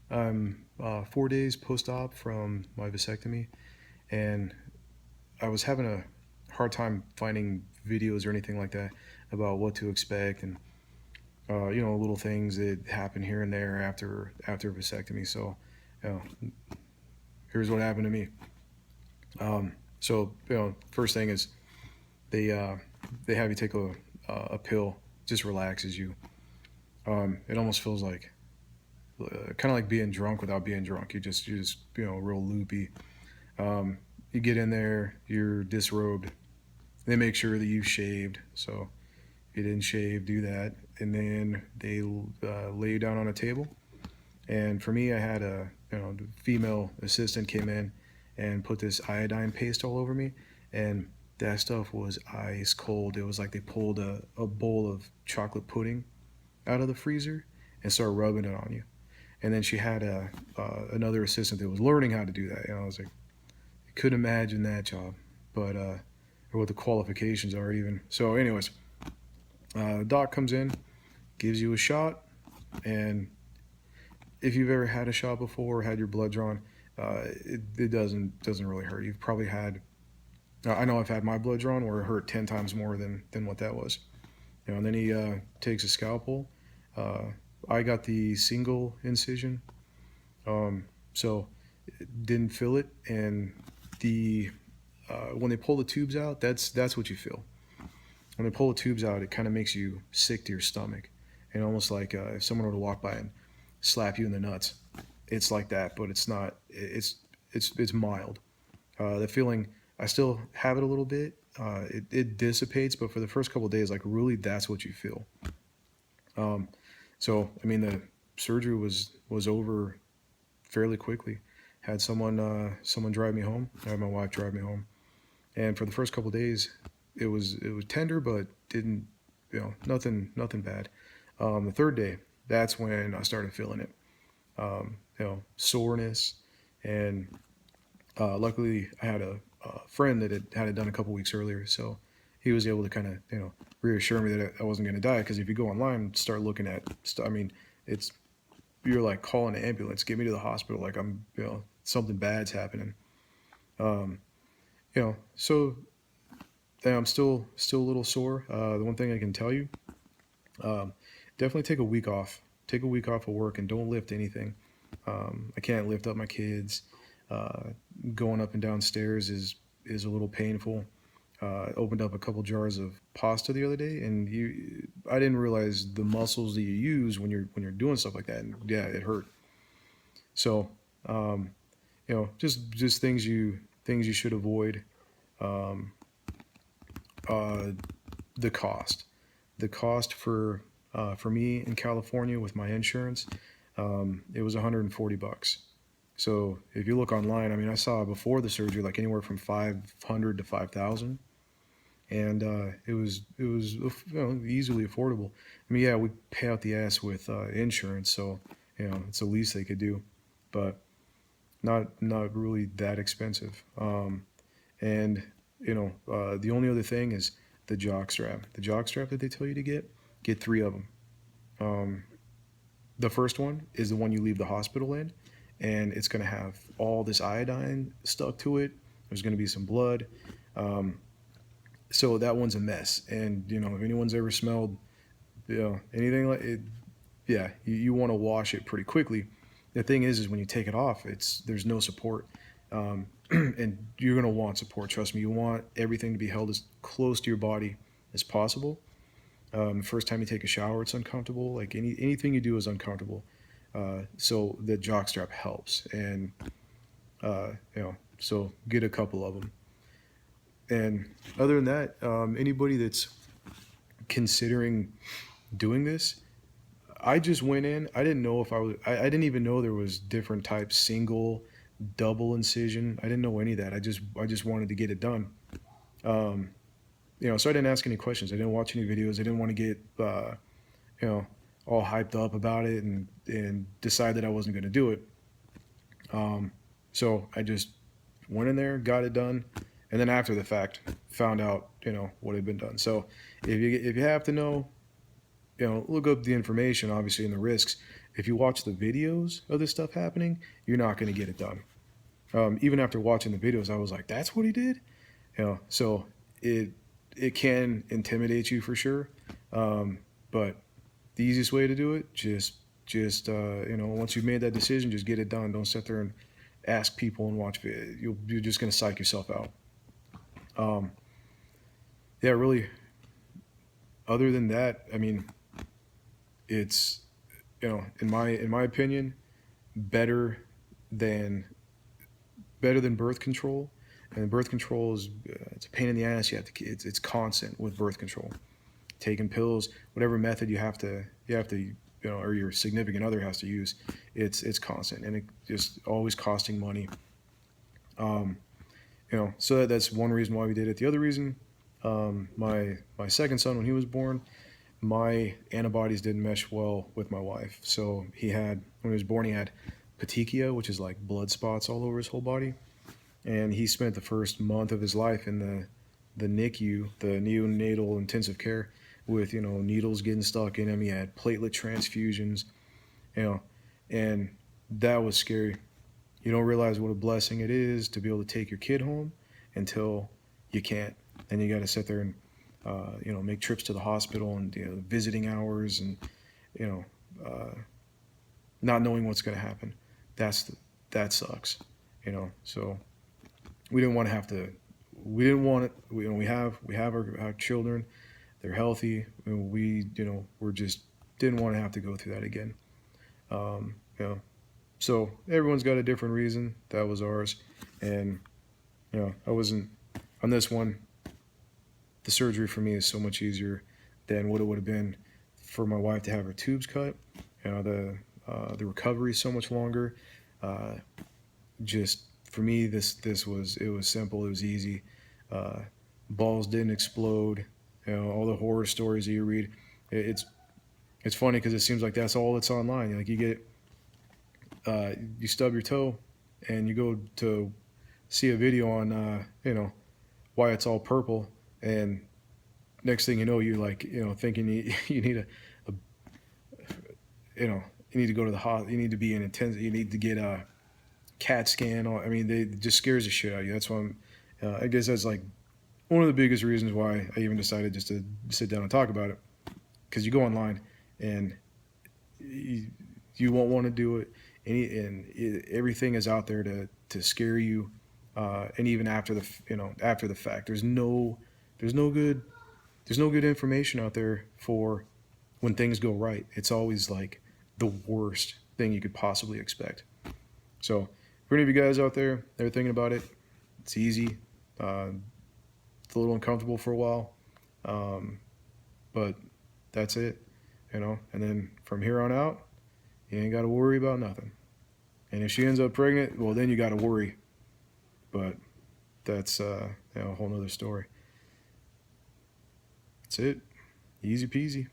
I'm 4 days post-op from my vasectomy, and I was having a hard time finding videos or anything like that about what to expect and little things that happen here and there after vasectomy. So, you know, here's what happened to me. First thing is they uh, they have you take a pill, just relaxes you. It almost feels like kind of like being drunk without being drunk. You just real loopy. You get in there, you're disrobed. They make sure that you've shaved. So if you didn't shave, do that, and then they lay you down on a table. And for me, I had the female assistant came in and put this iodine paste all over me, and that stuff was ice cold. It was like they pulled a bowl of chocolate pudding out of the freezer and started rubbing it on you. And then she had another assistant that was learning how to do that. I was like, I couldn't imagine that job, but or what the qualifications are even. So, anyways, doc comes in, gives you a shot, and if you've ever had a shot before or had your blood drawn, it doesn't really hurt. You've probably had. I know I've had my blood drawn where it hurt 10 times more than what that was. And then he takes a scalpel. Uh, I got the single incision, so it didn't feel it. And the when they pull the tubes out, that's what you feel. When they pull the tubes out, it kind of makes you sick to your stomach, and almost like if someone were to walk by and slap you in the nuts. It's like that, but it's not. It's mild. The feeling, I still have it a little bit. It dissipates, but for the first couple of days, like really, that's what you feel. Um, so I mean, the surgery was over fairly quickly. Had someone drive me home. I had my wife drive me home, and for the first couple of days, it was tender, but didn't nothing bad. The third day, that's when I started feeling it. Soreness, and luckily I had a friend that had it done a couple weeks earlier, so he was able to kind of reassure me that I wasn't going to die. Because if you go online and start looking at, I mean, it's you're like calling an ambulance, get me to the hospital, like I'm something bad's happening. Um, so yeah, I'm still a little sore. The one thing I can tell you, um, definitely take a week off. Take a week off of work and don't lift anything. I can't lift up my kids. Uh, Going up and down stairs is a little painful. Opened up a couple jars of pasta the other day, and I didn't realize the muscles that you use when you're doing stuff like that. And yeah, it hurt. So, um, just things you should avoid. Um, uh, the cost, the cost for me in California with my insurance, it was $140. So if you look online, I mean, I saw before the surgery like anywhere from 500 to 5,000, and it was easily affordable. I mean, yeah, we pay out the ass with insurance, so it's the least they could do, but not really that expensive. And the only other thing is the jock strap. The jock strap that they tell you to get three of them. Um, the first one is the one you leave the hospital in, and it's going to have all this iodine stuck to it. There's going to be some blood. Um, so that one's a mess. And if anyone's ever smelled anything like it, yeah, you want to wash it pretty quickly. The thing is when you take it off, there's no support, and you're gonna want support. Trust me, you want everything to be held as close to your body as possible. First time you take a shower, it's uncomfortable. Like anything you do is uncomfortable. So the jock strap helps, and so get a couple of them. And other than that, anybody that's considering doing this, I just went in. I didn't know if I was. I didn't even know there was different types: single, double incision. I didn't know any of that. I just wanted to get it done. Um, so I didn't ask any questions. I didn't watch any videos. I didn't want to get you know all hyped up about it and decide that I wasn't going to do it. So I just went in there, got it done, and then after the fact, found out what had been done. So if you have to know, look up the information, obviously, and the risks. if you watch the videos of this stuff happening, you're not going to get it done. Even after watching the videos, I was like, that's what he did? So it it can intimidate you for sure. But the easiest way to do it, just once you've made that decision, just get it done. Don't sit there and ask people and watch video. You're just going to psych yourself out. Yeah, really. Other than that, I mean, it's in my opinion, better than birth control. And birth control is it's a pain in the ass. It's constant with birth control, taking pills, whatever method you have to or your significant other has to use. It's constant, and it just always costing money. So that's one reason why we did it. The other reason, my second son, when he was born, my antibodies didn't mesh well with my wife. So when he was born, he had petechia, which is like blood spots all over his whole body. And he spent the first month of his life in the NICU, the neonatal intensive care, with needles getting stuck in him. He had platelet transfusions, and that was scary. You don't realize what a blessing it is to be able to take your kid home until you can't. And you got to sit there and make trips to the hospital and visiting hours and not knowing what's going to happen. That sucks. So we didn't want to have to. We didn't want it. We have our children. They're healthy. We're just didn't want to have to go through that again. So everyone's got a different reason. That was ours, and I wasn't on this one. The surgery for me is so much easier than what it would have been for my wife to have her tubes cut. The recovery is so much longer. Just for me, it was simple. It was easy. Balls didn't explode. All the horror stories that you read. It's funny because it seems like that's all that's online. Like you get you stub your toe, and you go to see a video on why it's all purple, and next thing you know, you're like thinking you need you need to go to the hospital. You need to be in intensive. You need to get a CAT scan. I mean, it just scares the shit out of you. That's why I guess that's like one of the biggest reasons why I even decided just to sit down and talk about it. Because you go online and you won't want to do it, and everything is out there to scare you. And even after the fact, there's no good information out there for when things go right. It's always like the worst thing you could possibly expect. So for any of you guys out there that are thinking about it, it's easy. It's a little uncomfortable for a while, but that's it, And then from here on out, you ain't got to worry about nothing. And if she ends up pregnant, well, then you got to worry. But that's a whole nother story. That's it. Easy peasy.